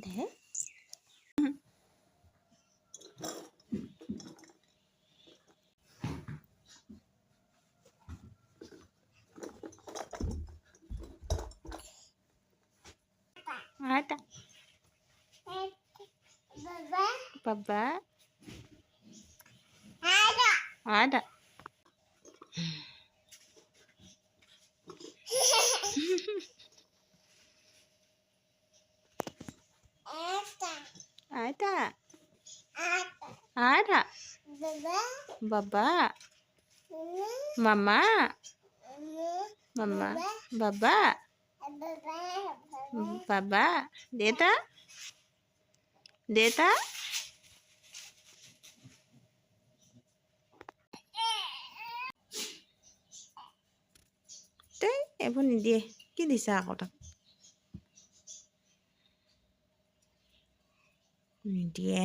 দে Ada. Baba. Ada. Ada. Ada. Baba. Mama. Mama. Baba. Baba. Deta. Deta. Teh, এইবোৰ নিদিয়ে কি দিছা আকৌ তাক নিদিয়ে